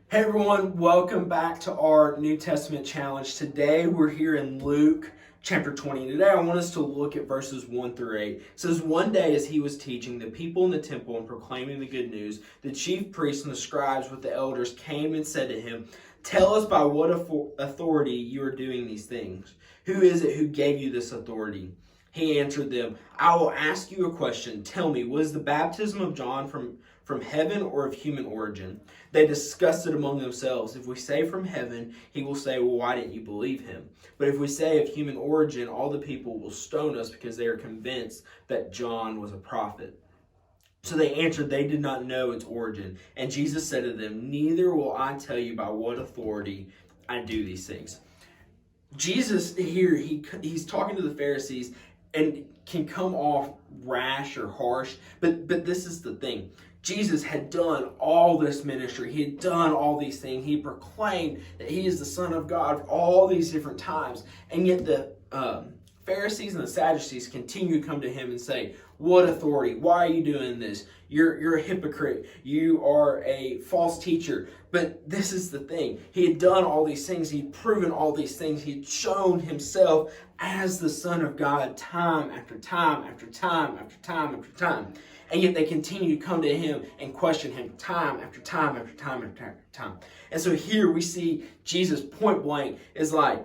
Hey everyone, welcome back to our New Testament challenge. Today we're here in Luke chapter 20. Today I want us to look at verses 1 through 8. It says, One day as he was teaching the people in the temple and proclaiming the good news, the chief priests and the scribes with the elders came and said to him, Tell us by what authority you are doing these things. Who is it who gave you this authority? He answered them, I will ask you a question. Tell me, was the baptism of John from heaven or of human origin? They discussed it among themselves. If we say from heaven, he will say, well, why didn't you believe him? But if we say of human origin, all the people will stone us because they are convinced that John was a prophet. So they answered, they did not know its origin. And Jesus said to them, neither will I tell you by what authority I do these things. Jesus here, he's talking to the Pharisees and can come off rash or harsh, but this is the thing. Jesus had done all this ministry. He had done all these things. He proclaimed that he is the Son of God all these different times. And yet the Pharisees and the Sadducees continue to come to him and say, what authority? Why are you doing this? You're a hypocrite. You are a false teacher. But this is the thing. He had done all these things. He'd proven all these things. He'd shown himself as the Son of God time after time after time after time after time. And yet they continue to come to him and question him time after time after time after time. And so here we see Jesus point blank is like,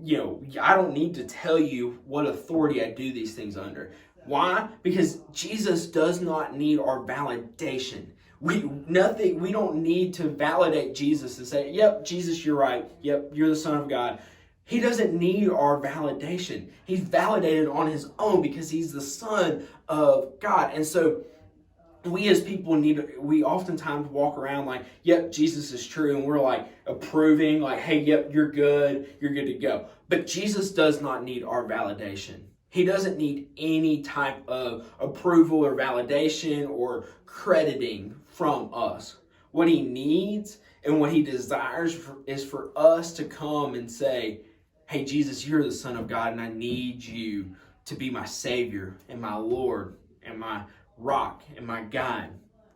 I don't need to tell you what authority I do these things under. Why? Because Jesus does not need our validation. We don't need to validate Jesus and say, yep, Jesus, you're right. Yep, you're the Son of God. He doesn't need our validation. He's validated on his own because he's the Son of God. And so we as people we oftentimes walk around like, yep, Jesus is true. And we're like approving, like, hey, yep, you're good to go. But Jesus does not need our validation. He doesn't need any type of approval or validation or crediting from us. What he needs and what he desires is for us to come and say, hey, Jesus, you're the Son of God, and I need you to be my Savior and my Lord and my rock and my guide.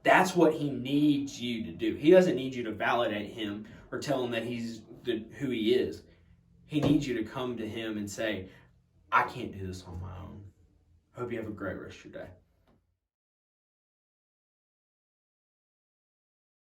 That's what he needs you to do. He doesn't need you to validate him or tell him that he's who he is. He needs you to come to him and say, I can't do this on my own. I hope you have a great rest of your day.